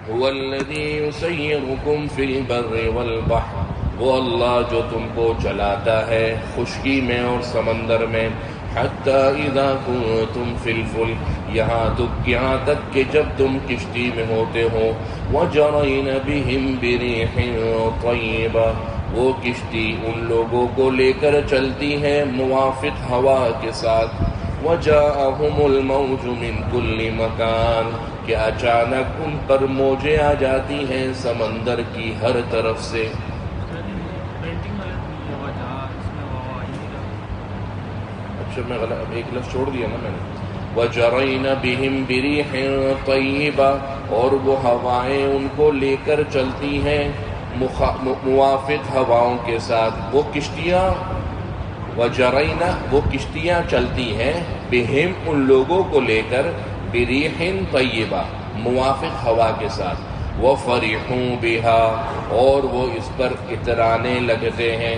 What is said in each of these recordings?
هو الذي يسيركم في البر والبحر، وہ اللہ جو تم کو چلاتا ہے خشکی میں اور سمندر میں، حتی اذا کنتم فی الفلک، یہاں تک کہ جب تم کشتی میں ہوتے ہو، وجرین بہم بریح طیبہ، وہ کشتی ان لوگوں کو لے کر چلتی ہے موافق ہوا کے ساتھ، وجاءہم الموج من کل مکان، کہ اچانک ان پر موجیں آ جاتی ہیں سمندر کی ہر طرف سے۔ اچھا میں غلط ایک لفظ چھوڑ دیا نا میں نے، وجرین بہم بریح طیبہ، اور وہ ہوائیں ان کو لے کر چلتی ہیں موافق ہواؤں کے ساتھ، وہ کشتیاں وجرین وہ کشتیاں چلتی ہیں بہم ان لوگوں کو لے کر بریح طیبہ موافق ہوا کے ساتھ، وفرحوا بها، اور وہ اس پر اترانے لگتے ہیں،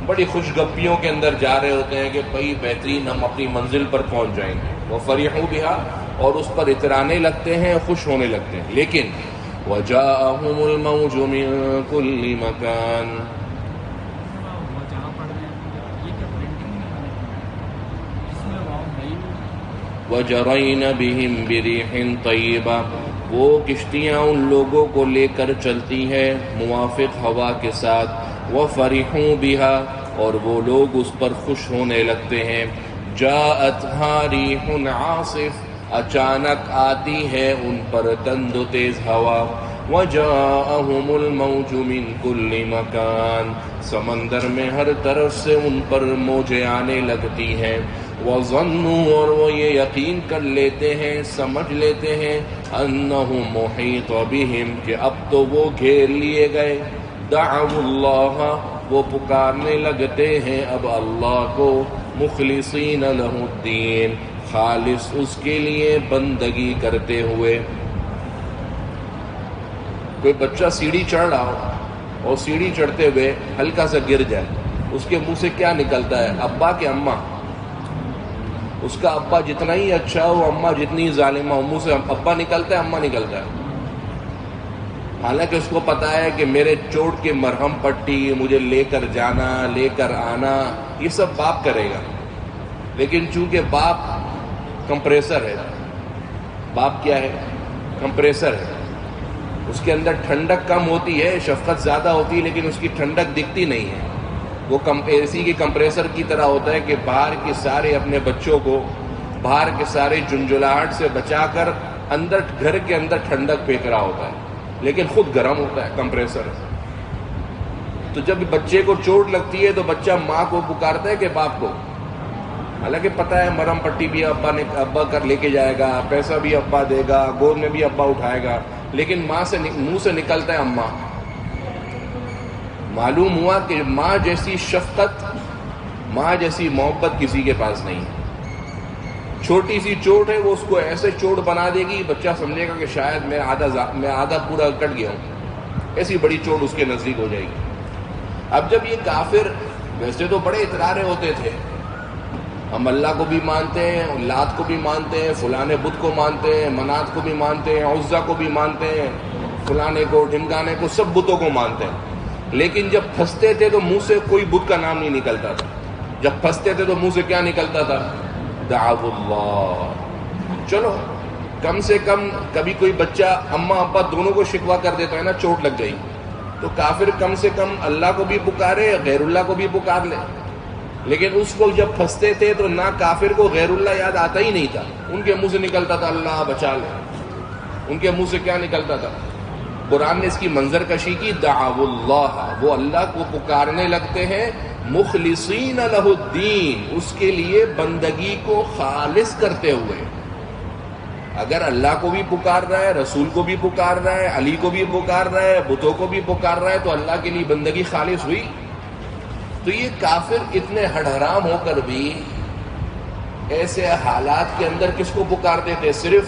بڑی خوشگپیوں کے اندر جا رہے ہوتے ہیں کہ بھئی بہترین ہم اپنی منزل پر پہنچ جائیں گے، وفرحوا بها، اور اس پر اترانے لگتے ہیں، خوش ہونے لگتے ہیں، لیکن وجاءہم الموج من کل مکان، وجرین بہم بریح طیبہ، وہ کشتیاں ان لوگوں کو لے کر چلتی ہیں موافق ہوا کے ساتھ، وفرحوا بها، اور وہ لوگ اس پر خوش ہونے لگتے ہیں، جاءتها ریح عاصف، اچانک آتی ہے ان پر تند و تیز ہوا، وجاءہم الموج من کل مکان، سمندر میں ہر طرف سے ان پر موجیں آنے لگتی ہیں، وظنوا، اور وہ یہ یقین کر لیتے ہیں سمجھ لیتے ہیں، انہ محیط بہم، کہ اب تو وہ گھیر لیے گئے، دعوا اللہ، وہ پکارنے لگتے ہیں اب اللہ کو، مخلصین لہ الدین، خالص اس کے لیے بندگی کرتے ہوئے۔ کوئی بچہ سیڑھی چڑھ رہا ہو اور سیڑھی چڑھتے ہوئے ہلکا سا گر جائے، اس کے منہ سے کیا نکلتا ہے؟ ابا کہ اماں؟ اس کا ابا جتنا ہی اچھا ہو، اماں جتنی ظالمہ ہو، منہ سے ابا نکلتا ہے، اماں نکلتا ہے، حالانکہ اس کو پتا ہے کہ میرے چوٹ کے مرہم پٹی، مجھے لے کر جانا، لے کر آنا، یہ سب باپ کرے گا، لیکن چونکہ باپ کمپریسر ہے، باپ کیا ہے؟ کمپریسر ہے، اس کے اندر ٹھنڈک کم ہوتی ہے، شفقت زیادہ ہوتی ہے، لیکن اس کی ٹھنڈک دکھتی نہیں ہے، وہ اے سی کے کمپریسر کی طرح ہوتا ہے کہ باہر کے سارے اپنے بچوں کو باہر کے سارے جنجلاہٹ سے بچا کر اندر گھر کے اندر ٹھنڈک پھینک رہا ہوتا ہے، لیکن خود گرم ہوتا ہے، کمپریسر۔ تو جب بچے کو چوٹ لگتی ہے تو بچہ ماں کو پکارتا ہے کہ باپ کو، حالانکہ پتہ ہے مرہم پٹی بھی ابا کر لے کے جائے گا، پیسہ بھی ابا دے گا، گود میں بھی ابا اٹھائے گا، لیکن ماں سے منہ سے نکلتا ہے اماں۔ معلوم ہوا کہ ماں جیسی شفقت، ماں جیسی محبت کسی کے پاس نہیں ہے۔ چھوٹی سی چوٹ ہے، وہ اس کو ایسے چوٹ بنا دے گی، بچہ سمجھے گا کہ شاید میں آدھا پورا کٹ گیا ہوں، ایسی بڑی چوٹ اس کے نزدیک ہو جائے گی۔ اب جب یہ کافر ویسے تو بڑے اترارے ہوتے تھے، ہم اللہ کو بھی مانتے ہیں، لات کو بھی مانتے ہیں، فلانے بت کو مانتے ہیں، منات کو بھی مانتے ہیں، عزا کو بھی مانتے ہیں، فلانے کو ڈھمکانے کو، سب بتوں کو مانتے ہیں، لیکن جب پھنستے تھے تو منہ سے کوئی بت کا نام نہیں نکلتا تھا، جب پھنستے تھے تو منہ سے کیا نکلتا تھا؟ دعوا اللہ۔ چلو کم سے کم کبھی کوئی بچہ اماں ابا دونوں کو شکوہ کر دیتا ہے نا، چوٹ لگ گئی، تو کافر کم سے کم اللہ کو بھی پکارے، غیر اللہ کو بھی پکار لے، لیکن اس وقت جب پھنستے تھے تو نہ کافر کو غیر اللہ یاد آتا ہی نہیں تھا، ان کے منہ سے نکلتا تھا اللہ بچا لے، ان کے منہ سے کیا نکلتا تھا؟ قرآن نے اس کی منظر کشی کی، دعوا اللہ، وہ اللہ کو پکارنے لگتے ہیں، مخلصین لہ الدین، اس کے لیے بندگی کو خالص کرتے ہوئے۔ اگر اللہ کو بھی پکار رہا ہے، رسول کو بھی پکار رہا ہے، علی کو بھی پکار رہا ہے، بتوں کو بھی پکار رہا ہے، تو اللہ کے لیے بندگی خالص ہوئی۔ تو یہ کافر اتنے ہڈ حرام ہو کر بھی ایسے حالات کے اندر کس کو پکارتے تھے؟ صرف،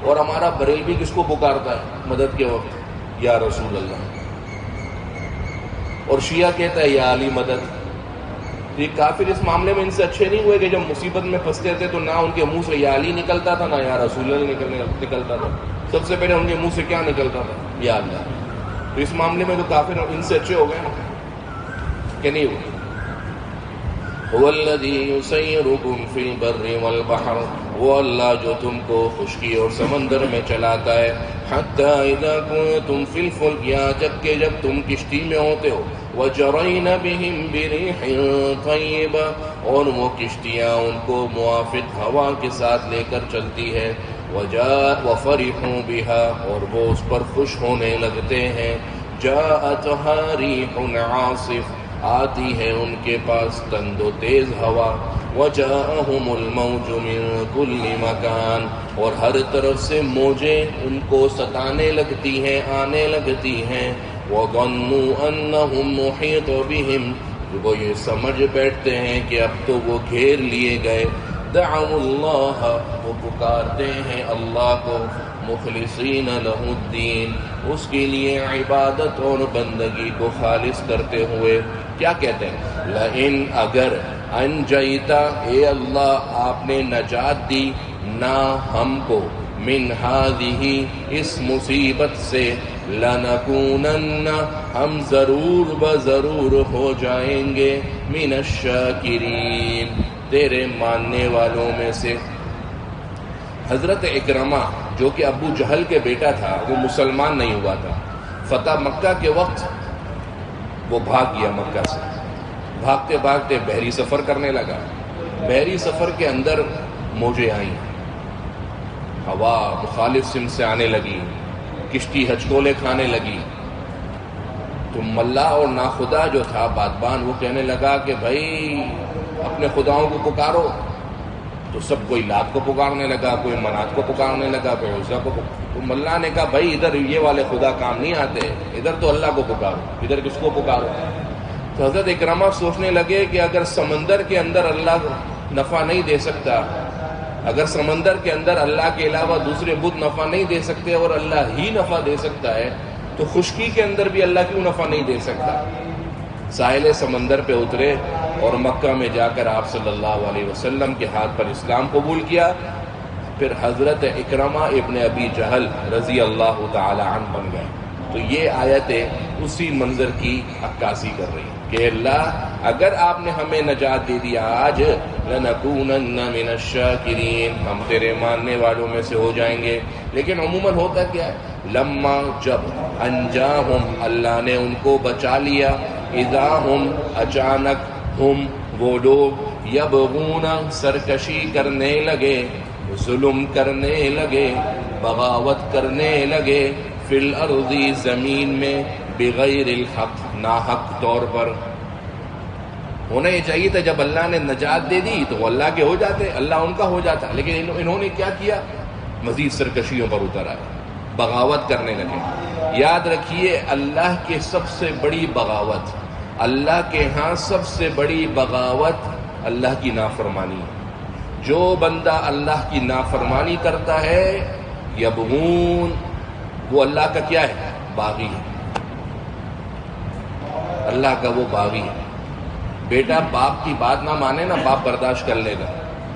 اور ہمارا بریلوی کس کو پکارتا ہے مدد کے وقت؟ یا رسول اللہ، اور شیعہ کہتا ہے یا علی مدد۔ تو یہ کافر اس معاملے میں ان سے اچھے نہیں ہوئے کہ جب مصیبت میں پھنستے تھے تو نہ ان کے منہ سے یا علی نکلتا تھا، نہ یا رسول اللہ نکلتا تھا، سب سے پہلے ان کے منہ سے کیا نکلتا تھا؟ یا اللہ. تو اس معاملے میں تو کافر ان سے اچھے ہو گئے نا کہ نہیں ہوئے. هو الذی یسیرکم فی البر والبحر، وہ اللہ جو تم کو خشکی اور سمندر میں چلاتا ہے. حتی اذا کنتم فی الفلک، یہاں تک کہ جب تم کشتی میں ہوتے ہو. وجرین بہم بريح طیبہ، اور وہ کشتیاں ان کو موافق ہوا کے ساتھ لے کر چلتی ہے. وفرحوا بها، اور وہ اس پر خوش ہونے لگتے ہیں. جاءتها ريح عاصف، آتی ہے ان کے پاس تند و تیز ہوا. وجاءهم الموج من كل مكان، اور ہر طرف سے موجیں ان کو ستانے لگتی ہیں، آنے لگتی ہیں. وظنوا انهم محيط بهم، وہ یہ سمجھ بیٹھتے ہیں کہ اب تو وہ گھیر لیے گئے. دعوا اللہ، وہ پکارتے ہیں اللہ کو. مخلصین لہ الدین، اس کے لیے عبادت اور بندگی کو خالص کرتے ہوئے. کیا کہتے ہیں؟ لئن، اگر انجیتا، اے اللہ آپ نے نجات دی، نہ ہم کو، من ہذہ، اس مصیبت سے، لنکونن، ہم ضرور بضرور ہو جائیں گے، من الشاکرین، تیرے ماننے والوں میں سے. حضرت اکرمہ جو کہ ابو جہل کے بیٹا تھا، وہ مسلمان نہیں ہوا تھا. فتح مکہ کے وقت وہ بھاگ گیا مکہ سے. بھاگتے بھاگتے بحری سفر کرنے لگا. بحری سفر کے اندر موجیں آئیں، ہوا مخالف سمت سے آنے لگی، کشتی ہچکولے کھانے لگی. تو ملا اور ناخدا جو تھا بادبان، وہ کہنے لگا کہ بھائی اپنے خداؤں کو پکارو. تو سب کوئی لات کو پکارنے لگا، کوئی منات کو پکارنے لگا، کوئی عزا کو تو ملا نے کہا بھائی ادھر یہ والے خدا کام نہیں آتے، ادھر تو اللہ کو پکارو، ادھر کس کو پکارو. تو حضرت اکرمہ سوچنے لگے کہ اگر سمندر کے اندر اللہ نفع نہیں دے سکتا، اگر سمندر کے اندر اللہ کے علاوہ دوسرے بت نفع نہیں دے سکتے اور اللہ ہی نفع دے سکتا ہے، تو خشکی کے اندر بھی اللہ کیوں نفع نہیں دے سکتا. ساحل سمندر پہ اترے اور مکہ میں جا کر آپ صلی اللہ علیہ وسلم کے ہاتھ پر اسلام قبول کیا. پھر حضرت اکرمہ ابن ابی جہل رضی اللہ تعالی عنہ بن گئے. تو یہ آیتیں اسی منظر کی عکاسی کر رہی ہیں کہ اللہ اگر آپ نے ہمیں نجات دے دیا آج، لنکونن من الشاکرین، ہم تیرے ماننے والوں میں سے ہو جائیں گے. لیکن عموماً ہوتا کیا ہے؟ لما، جب، انجاہم، اللہ نے ان کو بچا لیا، اذا ہم، اچانک، ہم، وہ لوگ، یبغون، سرکشی کرنے لگے، ظلم کرنے لگے، بغاوت کرنے لگے، فی الارض، زمین میں، بغیر الحق، ناحق طور پر. ہونا یہ چاہیے تھا جب اللہ نے نجات دے دی تو وہ اللہ کے ہو جاتے، اللہ ان کا ہو جاتا. لیکن انہوں نے کیا کیا؟ مزید سرکشیوں پر اتر آئے، بغاوت کرنے لگے. یاد رکھیے اللہ کے سب سے بڑی بغاوت، اللہ کے ہاں سب سے بڑی بغاوت اللہ کی نافرمانی ہے. جو بندہ اللہ کی نافرمانی کرتا ہے، یبغون، وہ اللہ کا کیا ہے؟ باغی ہے. اللہ کا وہ باغی ہے. بیٹا باپ کی بات نہ مانے نا، باپ برداشت کر لے گا.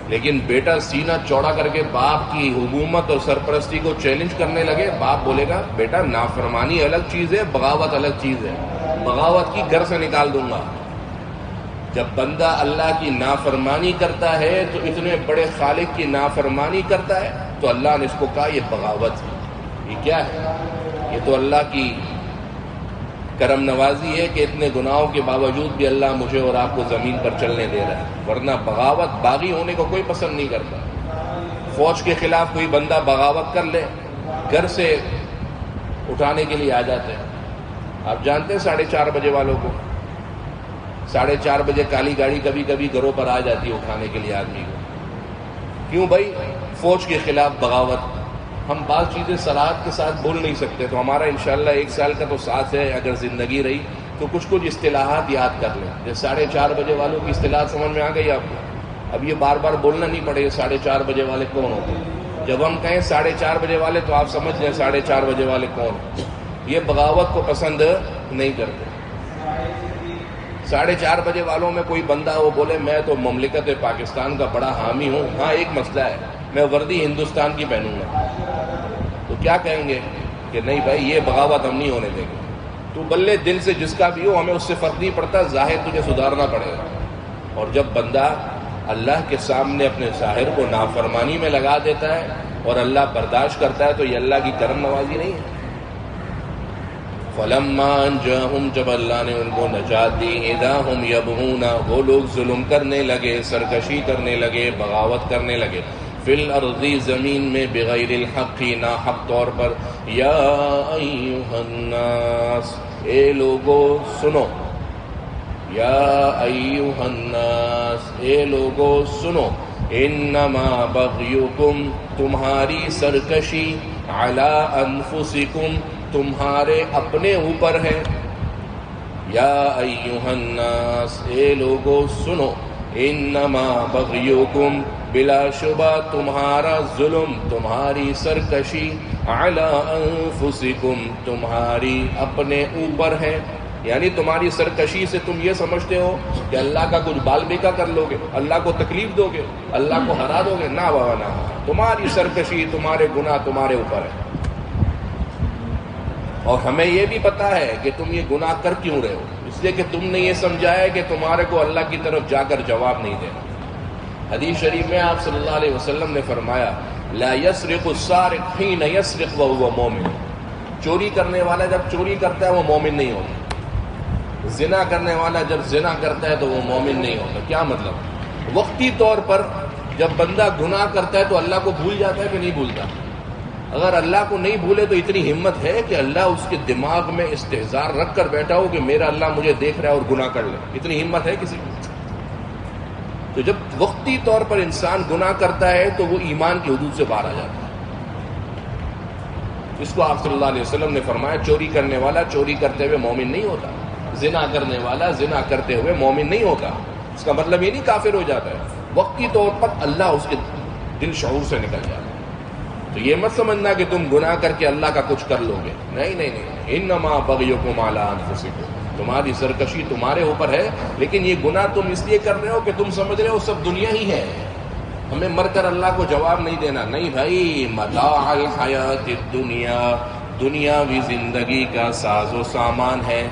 لیکن بیٹا سینہ چوڑا کر کے باپ کی حکومت اور سرپرستی کو چیلنج کرنے لگے، باپ بولے گا بیٹا نافرمانی الگ چیز ہے، بغاوت الگ چیز ہے، بغاوت کی گھر سے نکال دوں گا. جب بندہ اللہ کی نافرمانی کرتا ہے تو اتنے بڑے خالق کی نافرمانی کرتا ہے، تو اللہ نے اس کو کہا یہ بغاوت ہے. یہ کیا ہے؟ یہ تو اللہ کی کرم نوازی ہے کہ اتنے گناہوں کے باوجود بھی اللہ مجھے اور آپ کو زمین پر چلنے دے رہا ہے. ورنہ بغاوت، باغی ہونے کو کوئی پسند نہیں کرتا. فوج کے خلاف کوئی بندہ بغاوت کر لے، گھر سے اٹھانے کے لیے آ جاتے ہیں. آپ جانتے ہیں 4:30 بجے والوں کو، 4:30 بجے کالی گاڑی کبھی کبھی گھروں پر آ جاتی ہے اٹھانے کے لیے آدمی کو. کیوں بھائی؟ فوج کے خلاف بغاوت. ہم بعض چیزیں صراحت کے ساتھ بول نہیں سکتے، تو ہمارا انشاءاللہ 1 سال کا تو ساتھ ہے، اگر زندگی رہی تو کچھ اصطلاحات یاد کر لیں. جیسے 4:30 بجے والوں کی اصطلاحات سمجھ میں آ گئی آپ کو؟ اب یہ بار بار بولنا نہیں پڑے 4:30 بجے والے کون ہوتے ہیں. جب ہم کہیں 4:30 بجے والے تو آپ سمجھ لیں 4:30 بجے والے کون ہیں. یہ بغاوت کو پسند نہیں کرتے. 4:30 بجے والوں میں کوئی بندہ وہ بولے میں تو مملکت پاکستان کا بڑا حامی ہوں، ہاں ایک مسئلہ ہے، میں وردی ہندوستان کی پہنوں گا. تو کیا کہیں گے کہ نہیں بھائی یہ بغاوت ہم نہیں ہونے دیں گے. تو بلے دل سے جس کا بھی ہو ہمیں اس سے فرق نہیں پڑتا، ظاہر تجھے سدھارنا پڑے گا. اور جب بندہ اللہ کے سامنے اپنے ظاہر کو نافرمانی میں لگا دیتا ہے اور اللہ برداشت کرتا ہے تو یہ اللہ کی کرم نوازی نہیں ہے. فَلَمَّا أَنْجَاهُمْ جب اللہ نے ان کو نجات دی، اِذَا هُمْ يَبْغُونَ وہ لوگ ظلم کرنے لگے، سرکشی کرنے لگے، بغاوت کرنے لگے، فی الارض زمین میں، بغیر الحق ناحق طور پر. یا ایھا الناس اے لوگو سنو، یا ایھا الناس اے لوگو سنو، انما بغیکم تمہاری سرکشی، علی انفسکم تمہارے اپنے اوپر ہے. یا ایھا الناس اے لوگو سنو، انما بغیکم بلا شبہ تمہارا ظلم، تمہاری سرکشی، علی انفسکم تمہاری اپنے اوپر ہے. یعنی تمہاری سرکشی سے تم یہ سمجھتے ہو کہ اللہ کا کچھ بال بیکا کر لو گے، اللہ کو تکلیف دو گے، اللہ کو ہرا دو گے. نہ بابا نہ، تمہاری سرکشی، تمہارے گناہ تمہارے اوپر ہے. اور ہمیں یہ بھی پتا ہے کہ تم یہ گناہ کر کیوں رہے ہو، اس لیے کہ تم نے یہ سمجھا ہے کہ تمہارے کو اللہ کی طرف جا کر جواب نہیں دینا. حدیث شریف میں آپ صلی اللہ علیہ وسلم نے فرمایا، لا یسرق السارق حین یسرق وهو مؤمن. چوری کرنے والا جب چوری کرتا ہے وہ مومن نہیں ہوتا. زنا کرنے والا جب زنا کرتا ہے تو وہ مومن نہیں ہوتا. کیا مطلب؟ وقتی طور پر جب بندہ گناہ کرتا ہے تو اللہ کو بھول جاتا ہے کہ نہیں بھولتا؟ اگر اللہ کو نہیں بھولے تو اتنی ہمت ہے کہ اللہ اس کے دماغ میں استحضار رکھ کر بیٹھا ہو کہ میرا اللہ مجھے دیکھ رہا ہے اور گناہ کر لے. اتنی ہمت ہے کسی کو؟ تو جب وقتی طور پر انسان گناہ کرتا ہے تو وہ ایمان کی حدود سے باہر آ جاتا ہے. اس کو آپ صلی اللہ علیہ وسلم نے فرمایا، چوری کرنے والا چوری کرتے ہوئے مومن نہیں ہوتا، زنا کرنے والا زنا کرتے ہوئے مومن نہیں ہوتا. اس کا مطلب یہ نہیں کافر ہو جاتا ہے، وقتی طور پر اللہ اس کے دل شعور سے نکل جاتا ہے. تو یہ مت سمجھنا کہ تم گناہ کر کے اللہ کا کچھ کر لو گے. نہیں نہیں نہیں، انما بغیکم علی انفسکم تمہاری سرکشی تمہارے اوپر ہے. لیکن یہ گناہ تم اس لیے کر رہے ہو کہ تم سمجھ رہے ہو سب دنیا ہی ہے، ہمیں مر کر اللہ کو جواب نہیں دینا. نہیں بھائی، متاع الحیات الدنیا دنیاوی زندگی کا ساز و سامان ہے.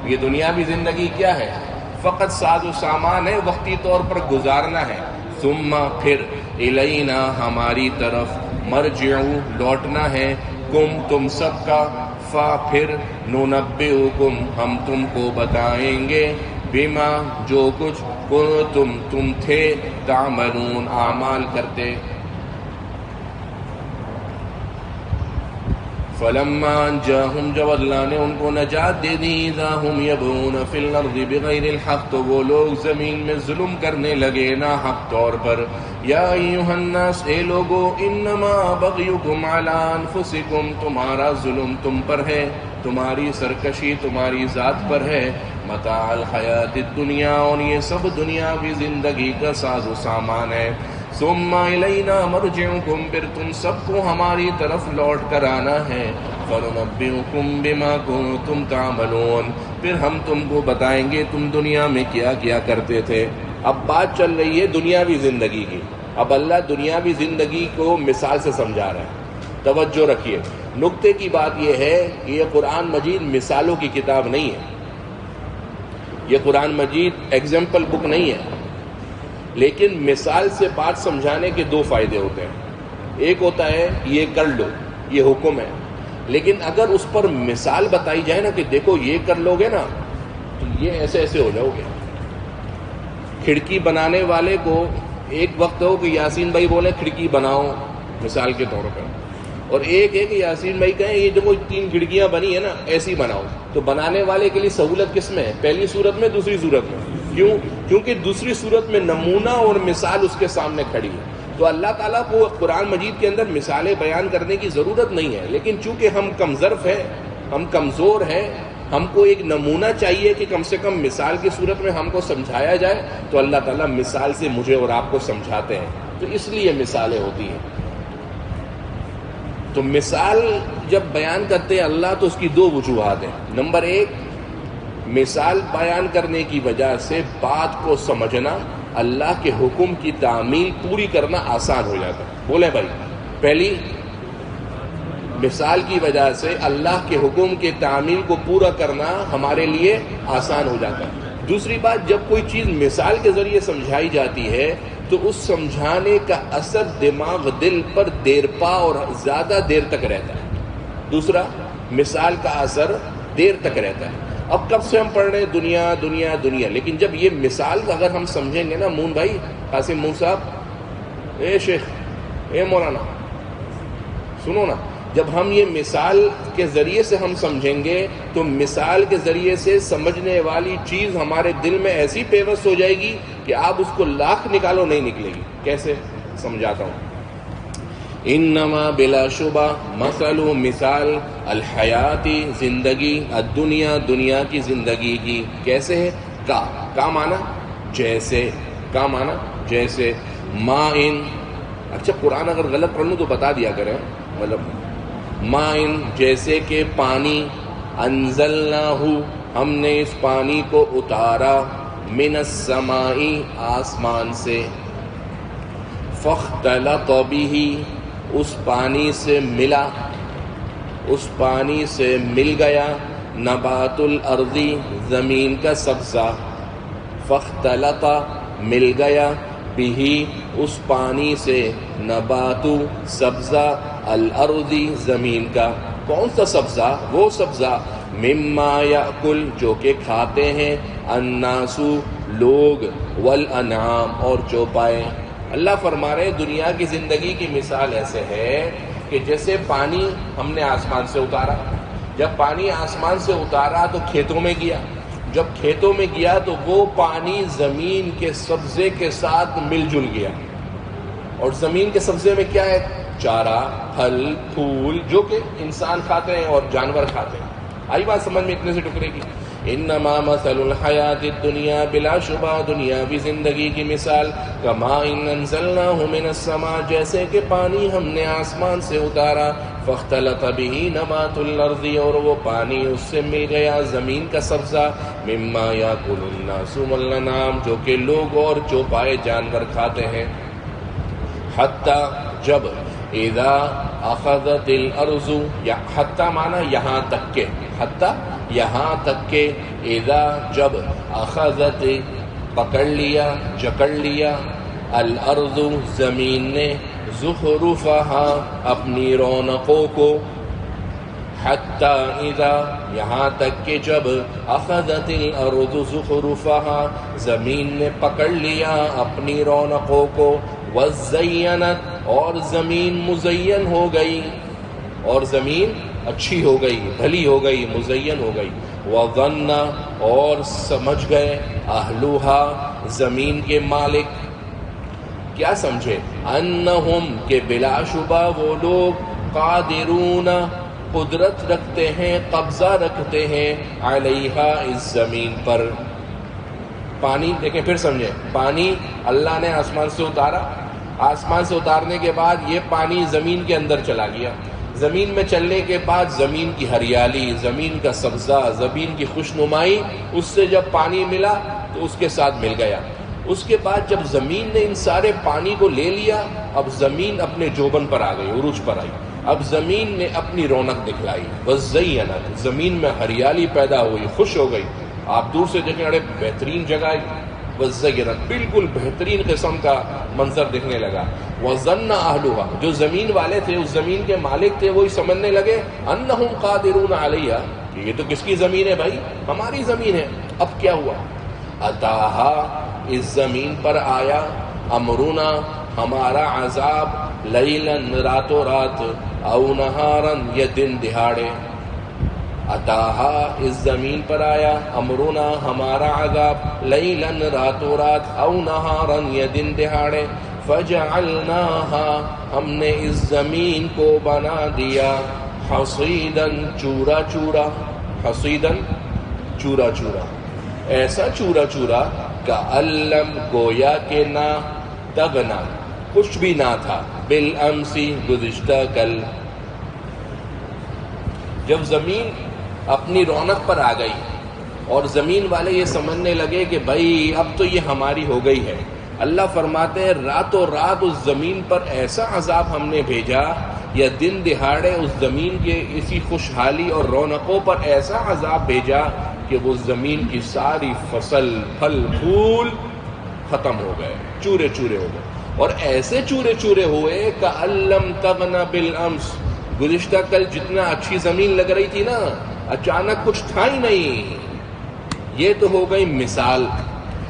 یہ دنیاوی زندگی کیا ہے؟ فقط ساز و سامان ہے، وقتی طور پر گزارنا ہے. ثم پھر الینا ہماری طرف، مرجعو لوٹنا ہے، کم تم سب کا، فا پھر، ننبئکم ہم تم کو بتائیں گے، بما جو کچھ کنتم تم تھے، تعملون اعمال کرتے. فلما انجاہم جب اللہ نے ان کو نجات دے دی، اذا ہم یبغون فی الارض بغیر الحق تو وہ لوگ زمین میں ظلم کرنے لگے نا حق طور پر. یا ایھا الناس اے لوگو، انما بغیکم علی انفسکم تمہارا ظلم تم پر ہے، تمہاری سرکشی تمہاری ذات پر ہے. متاع الحیات الدنیا اور یہ سب دنیاوی زندگی کا ساز و سامان ہے. ثم الینا مرجعکم پھر تم سب کو ہماری طرف لوٹ کر آنا ہے. فننبئکم بما کنتم تعملون پھر ہم تم کو بتائیں گے تم دنیا میں کیا کیا کرتے تھے. اب بات چل رہی ہے دنیاوی زندگی کی. اب اللہ دنیاوی زندگی کو مثال سے سمجھا رہا ہے. توجہ رکھیے، نقطے کی بات یہ ہے کہ یہ قرآن مجید مثالوں کی کتاب نہیں ہے، یہ قرآن مجید ایگزامپل بک نہیں ہے. لیکن مثال سے بات سمجھانے کے دو فائدے ہوتے ہیں. ایک ہوتا ہے یہ کر لو، یہ حکم ہے، لیکن اگر اس پر مثال بتائی جائے نا کہ دیکھو یہ کر لو گے نا تو یہ ایسے ایسے ہو جاؤ گے. کھڑکی بنانے والے کو ایک وقت ہو کہ یاسین بھائی بولے کھڑکی بناؤ مثال کے طور پر، اور ایک ہے کہ یاسین بھائی کہیں یہ جو 3 کھڑکیاں بنی ہے نا ایسی بناؤ. تو بنانے والے کے لیے سہولت کس میں ہے؟ پہلی صورت میں، دوسری صورت میں. کیوں؟ کیونکہ دوسری صورت میں نمونہ اور مثال اس کے سامنے کھڑی ہے. تو اللہ تعالیٰ کو قرآن مجید کے اندر مثالیں بیان کرنے کی ضرورت نہیں ہے. لیکن چونکہ ہم کم ظرف ہیں، ہم کمزور ہیں، ہم کو ایک نمونہ چاہیے کہ کم سے کم مثال کی صورت میں ہم کو سمجھایا جائے، تو اللہ تعالیٰ مثال سے مجھے اور آپ کو سمجھاتے ہیں. تو اس لیے مثالیں ہوتی ہیں. تو مثال جب بیان کرتے ہیں اللہ تو اس کی 2 وجوہات ہیں. نمبر 1، مثال بیان کرنے کی وجہ سے بات کو سمجھنا، اللہ کے حکم کی تعمیل پوری کرنا آسان ہو جاتا ہے. بولیں بھائی، پہلی مثال کی وجہ سے اللہ کے حکم کے تعمیل کو پورا کرنا ہمارے لیے آسان ہو جاتا ہے۔ دوسری بات، جب کوئی چیز مثال کے ذریعے سمجھائی جاتی ہے تو اس سمجھانے کا اثر دماغ دل پر دیر پا اور زیادہ دیر تک رہتا ہے۔ دوسرا، مثال کا اثر دیر تک رہتا ہے۔ اب کب سے ہم پڑھ رہے ہیں دنیا دنیا دنیا، لیکن جب یہ مثال اگر ہم سمجھیں گے نا، مون بھائی، قاسم مون صاحب، اے شیخ، اے مولانا، سنو نا، جب ہم یہ مثال کے ذریعے سے ہم سمجھیں گے تو مثال کے ذریعے سے سمجھنے والی چیز ہمارے دل میں ایسی پیوست ہو جائے گی کہ آپ اس کو لاکھ نکالو نہیں نکلے گی۔ کیسے؟ سمجھاتا ہوں۔ انما بلا شبہ مثل، مثال، الحیاتی، زندگی، الدنیا، دنیا کی زندگی کی، کیسے ہے؟ کا معنی جیسے، کا معنی جیسے، مائن، اچھا قرآن اگر غلط پڑھ لوں تو بتا دیا کریں، مطلب مائن جیسے کہ پانی، انزلناہ ہم نے اس پانی کو اتارا، من السماء آسمان سے، فاختلط بہ اس پانی سے ملا، اس پانی سے مل گیا، نبات الارض زمین کا سبزہ، فاختلط مل گیا، بہ اس پانی سے، نبات سبزہ، الارض زمین کا، کون سا سبزہ؟ وہ سبزہ، مما یاکل جو کہ کھاتے ہیں، الناس لوگ، والانعام اور چوپائے۔ اللہ فرما رہے دنیا کی زندگی کی مثال ایسے ہے کہ جیسے پانی ہم نے آسمان سے اتارا، جب پانی آسمان سے اتارا تو کھیتوں میں گیا، جب کھیتوں میں گیا تو وہ پانی زمین کے سبزے کے ساتھ مل جل گیا، اور زمین کے سبزے میں کیا ہے؟ چارہ، پھل، پھول، جو کہ انسان کھاتے ہیں اور جانور کھاتے ہیں۔ آئی بات سمجھ میں اتنے سے ٹکڑے کی؟ انما مثل الحیات الدنیا، بلا شبہ دنیاوی زندگی کی مثال، کما ان انزلناہ من السماء جیسے کہ پانی ہم نے آسمان سے اتارا، فاختلط بہ نبات الارض اور وہ پانی اس سے مل گیا زمین کا سبزہ، مما یاکل الناس والانعام جو کہ لوگ اور چوپائے جانور کھاتے ہیں، حتی جب، اذا اخذت الارض، یا حتی معنی یہاں تک کہ، حتی یہاں تک کہ، اذا جب، اخذت پکڑ لیا، جکڑ لیا، الارض زمین نے، زخرفہا اپنی رونقوں کو، حتی اذا یہاں تک کہ جب، اخذت الارض زخرفہا زمین نے پکڑ لیا اپنی رونقوں کو، وزینت اور زمین مزین ہو گئی، اور زمین اچھی ہو گئی، بھلی ہو گئی، مزین ہو گئی، وظن اور سمجھ گئے، اہلوہا زمین کے مالک، کیا سمجھے؟ انہم کہ بلا شبہ وہ لوگ، قادرون قدرت رکھتے ہیں، قبضہ رکھتے ہیں، علیہا اس زمین پر۔ پانی دیکھیں پھر سمجھیں، پانی اللہ نے آسمان سے اتارا، آسمان سے اتارنے کے بعد یہ پانی زمین کے اندر چلا گیا، زمین میں چلنے کے بعد زمین کی ہریالی، زمین کا سبزہ، زمین کی خوشنمائی، اس سے جب پانی ملا تو اس کے ساتھ مل گیا۔ اس کے بعد جب زمین نے ان سارے پانی کو لے لیا، اب زمین اپنے جوبن پر آ گئی، عروج پر آئی، اب زمین نے اپنی رونق دکھلائی، وزینت زمین میں ہریالی پیدا ہوئی، خوش ہو گئی، آپ دور سے دیکھیں اڑے بہترین جگہ ہے، وزینت بالکل بہترین قسم کا منظر دکھنے لگا، وظن اہلھا جو زمین والے تھے، اس زمین کے مالک تھے، وہی سمجھنے لگے، انہم قادرون علیہا یہ تو کس کی زمین ہے بھائی؟ ہماری زمین ہے۔ اب کیا ہوا؟ اتاہا اس زمین پر آیا، امرنا ہمارا عذاب، لیلاً راتوں رات، او نہاراً یا دن دہاڑے، اتاہا اس زمین پر آیا، امرنا ہمارا عذاب، لیلاً راتوں رات، او نہاراً یا دن دہاڑے، فجعلناہا ہم نے اس زمین کو بنا دیا، حصیداً چورا چورا، حصیداً چورا چورا، ایسا چورا چورا کأن لم گویا کہ نہ، تغنا کچھ بھی نہ تھا، بالامس گزشتہ کل۔ جب زمین اپنی رونق پر آ گئی اور زمین والے یہ سمجھنے لگے کہ بھائی اب تو یہ ہماری ہو گئی ہے، اللہ فرماتے ہیں راتوں رات اس زمین پر ایسا عذاب ہم نے بھیجا، یا دن دہاڑے اس زمین کے اسی خوشحالی اور رونقوں پر ایسا عذاب بھیجا کہ وہ زمین کی ساری فصل پھل پھول ختم ہو گئے، چورے چورے ہو گئے، اور ایسے چورے چورے ہوئے کأن لم تغن بالامس، گزشتہ کل جتنا اچھی زمین لگ رہی تھی نا، اچانک کچھ تھا ہی نہیں۔ یہ تو ہو گئی مثال،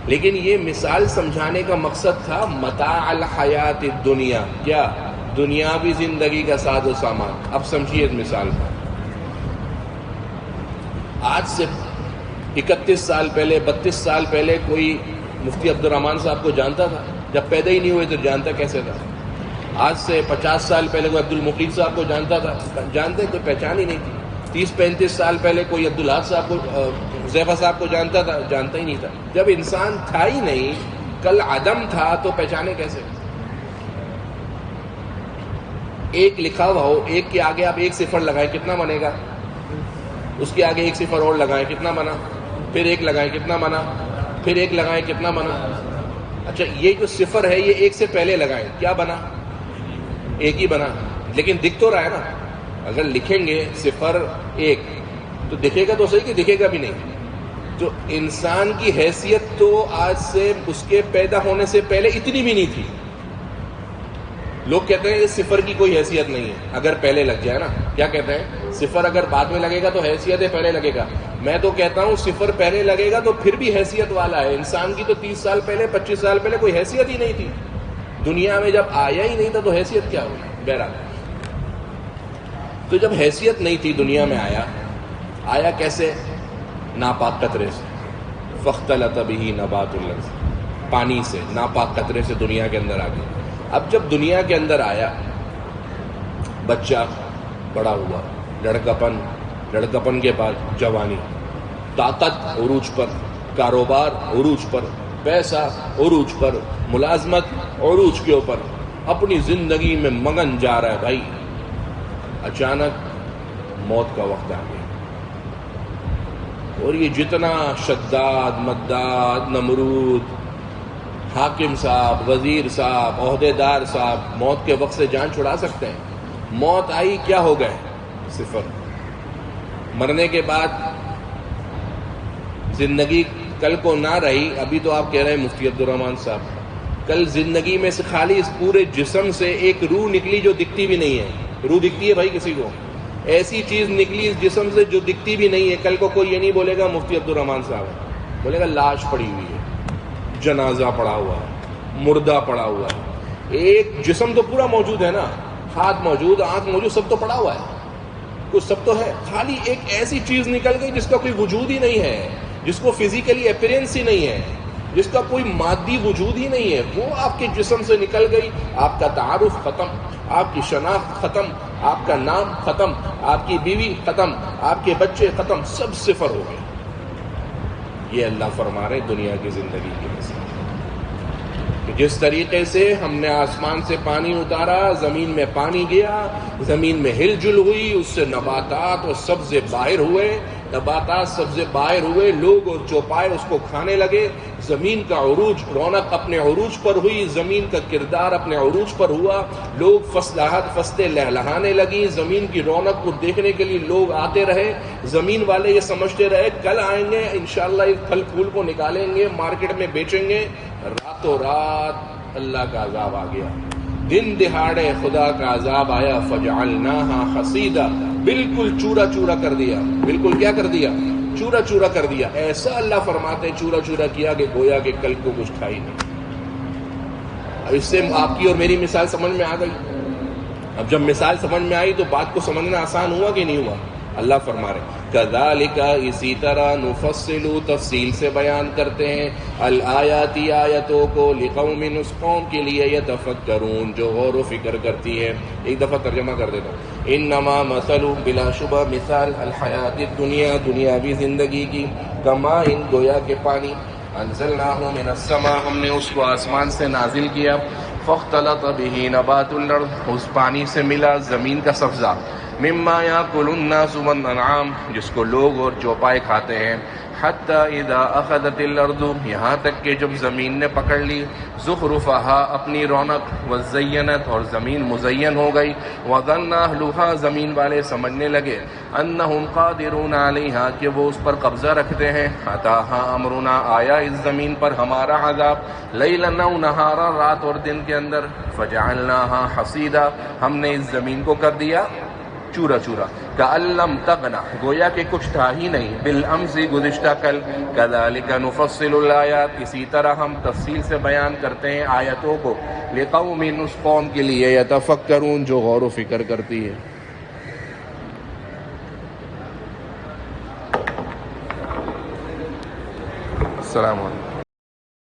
لیکن یہ مثال سمجھانے کا مقصد تھا متاع الحیات الدنیا، کیا دنیاوی زندگی کا ساز و سامان۔ اب سمجھیے اس مثال کو، آج سے 31 سال پہلے 32 سال پہلے کوئی مفتی عبد الرحمان صاحب کو جانتا تھا؟ جب پیدا ہی نہیں ہوئے تو جانتا کیسے تھا؟ آج سے 50 سال پہلے کوئی عبد المقید صاحب کو جانتا تھا؟ جانتے، کوئی پہچان ہی نہیں تھی۔ 30-35 سال پہلے کوئی عبدالحق صاحب کو، حذیفہ صاحب کو جانتا تھا؟ جانتا ہی نہیں تھا۔ جب انسان تھا ہی نہیں، کل عدم تھا، تو پہچانے کیسے؟ ایک لکھا ہوا ہو، ایک کے آگے آپ ایک صفر لگائیں کتنا بنے گا؟ اس کے آگے ایک صفر اور لگائیں کتنا بنا؟ پھر ایک لگائیں کتنا بنا؟ پھر ایک لگائیں کتنا بنا؟ اچھا، یہ جو صفر ہے یہ ایک سے پہلے لگائیں، کیا بنا؟ ایک ہی بنا، لیکن دکھ تو رہا ہے نا۔ اگر لکھیں گے صفر ایک تو دکھے گا تو صحیح، کہ دکھے گا بھی نہیں۔ تو انسان کی حیثیت تو آج سے اس کے پیدا ہونے سے پہلے اتنی بھی نہیں تھی۔ لوگ کہتے ہیں کہ صفر کی کوئی حیثیت نہیں ہے اگر پہلے لگ جائے نا۔ کیا کہتے ہیں؟ صفر اگر بعد میں لگے گا تو حیثیت ہے پہلے لگے گا۔ میں تو کہتا ہوں صفر پہلے لگے گا تو پھر بھی حیثیت والا ہے۔ انسان کی تو 30 سال پہلے 25 سال پہلے کوئی حیثیت ہی نہیں تھی، دنیا میں جب آیا ہی نہیں تھا تو حیثیت کیا ہوئی؟ بہرحال، تو جب حیثیت نہیں تھی دنیا میں آیا کیسے؟ ناپاک قطرے سے، فاختلط بہ نبات الارض، پانی سے، ناپاک قطرے سے دنیا کے اندر آ گیا۔ اب جب دنیا کے اندر آیا، بچہ بڑا ہوا، لڑکپن کے بعد جوانی، طاقت عروج پر، کاروبار عروج پر، پیسہ عروج پر، ملازمت عروج کے اوپر، اپنی زندگی میں مگن جا رہا ہے بھائی۔ اچانک موت کا وقت آ گیا، اور یہ جتنا شداد مداد نمرود حاکم صاحب، وزیر صاحب، عہدیدار صاحب موت کے وقت سے جان چھڑا سکتے ہیں؟ موت آئی، کیا ہو گئے؟ صفر۔ مرنے کے بعد زندگی کل کو نہ رہی۔ ابھی تو آپ کہہ رہے ہیں مفتی عبد الرحمان صاحب، کل زندگی میں سے خالی اس پورے جسم سے ایک روح نکلی جو دکھتی بھی نہیں ہے۔ روح دکھتی ہے بھائی کسی کو؟ ایسی چیز نکلی اس جسم سے جو دکھتی بھی نہیں ہے۔ کل کو کوئی یہ نہیں بولے گا مفتی عبد الرحمان صاحب، بولے گا لاش پڑی ہوئی ہے، جنازہ پڑا ہوا ہے، مردہ پڑا ہوا ہے۔ ایک جسم تو پورا موجود ہے نا، ہاتھ موجود، آنکھ موجود، سب تو پڑا ہوا ہے، کچھ سب تو ہے، خالی ایک ایسی چیز نکل گئی جس کا کوئی وجود ہی نہیں ہے، جس کو فزیکلی اپیرنس ہی نہیں ہے، جس کا کوئی مادی وجود ہی نہیں ہے، وہ آپ کے جسم سے نکل گئی۔ آپ کا تعارف ختم، آپ کی شناخت ختم، آپ کا نام ختم، آپ کی بیوی ختم، آپ کے بچے ختم، سب صفر ہو گئے۔ یہ اللہ فرما رہے دنیا کی زندگی کی مثال، کہ جس طریقے سے ہم نے آسمان سے پانی اتارا، زمین میں پانی گیا، زمین میں ہل جل ہوئی، اس سے نباتات اور سبزے باہر ہوئے، نباتات سبزے باہر ہوئے، لوگ اور چوپائے اس کو کھانے لگے، زمین کا عروج، رونق اپنے عروج پر ہوئی، زمین کا کردار اپنے عروج پر ہوا، لوگ فصلیں لہلہانے لگیں، زمین کی رونق کو دیکھنے کے لیے لوگ آتے رہے۔ زمین والے یہ سمجھتے رہے کل آئیں گے انشاءاللہ اس پھل پھول کو نکالیں گے، مارکیٹ میں بیچیں گے۔ راتوں رات اللہ کا عذاب آ گیا، دن دہاڑے خدا کا عذاب آیا، فجعلناها حصیدا، بالکل چورا چورا کر دیا۔ بالکل کیا کر دیا؟ چورا چورا کر دیا۔ ایسا اللہ فرماتے چورا چورا کیا کہ گویا کہ کل کو کچھ تھا ہی نہیں۔ اب اس سے آپ کی اور میری مثال سمجھ میں آ گئی۔ اب جب مثال سمجھ میں آئی تو بات کو سمجھنا آسان ہوا کہ نہیں ہوا؟ اللہ فرما رہے کذالک، اسی طرح نفصل، تفصیل سے بیان کرتے ہیں، الآیاتی، آیتوں کو، لقوم، اس قوم کے لیے، یتفکرون، جو غور و فکر کرتی ہے۔ ایک دفعہ ترجمہ کر دیتا ہوں۔ انما مثل، بلا شبہ مثال، الحیات الدنیا، دنیاوی زندگی کی، کما، ان گویا کے پانی، انزلناہ من السماء، ہم نے اس کو آسمان سے نازل کیا، فاختلط بہ نبات الارض، اس پانی سے ملا زمین کا سبزہ، مما یاکل الناس والانعام، جس کو لوگ اور چوپائے کھاتے ہیں، حتی اذا اخذت الارض، یہاں تک کہ جب زمین نے پکڑ لی، زخرفہا اپنی رونق، وزینت اور زمین مزین ہو گئی، وظن اہلہا زمین والے سمجھنے لگے، انہم قادرون علیہا کہ وہ اس پر قبضہ رکھتے ہیں، اتاہا امرنا آیا اس زمین پر ہمارا عذاب، لیلا و نہارا رات اور دن کے اندر، فجعلناہا حصیدا ہم نے اس زمین کو کر دیا چورا چورا، کأن لم تغنا گویا کہ کچھ تھا ہی نہیں، بالامس گزشتہ کل، کذالک نفصل الآیات اسی طرح ہم تفصیل سے بیان کرتے ہیں آیتوں کو، لقوم اس قوم کے لیے، یتفکرون جو غور و فکر کرتی ہے۔ السلام علیکم۔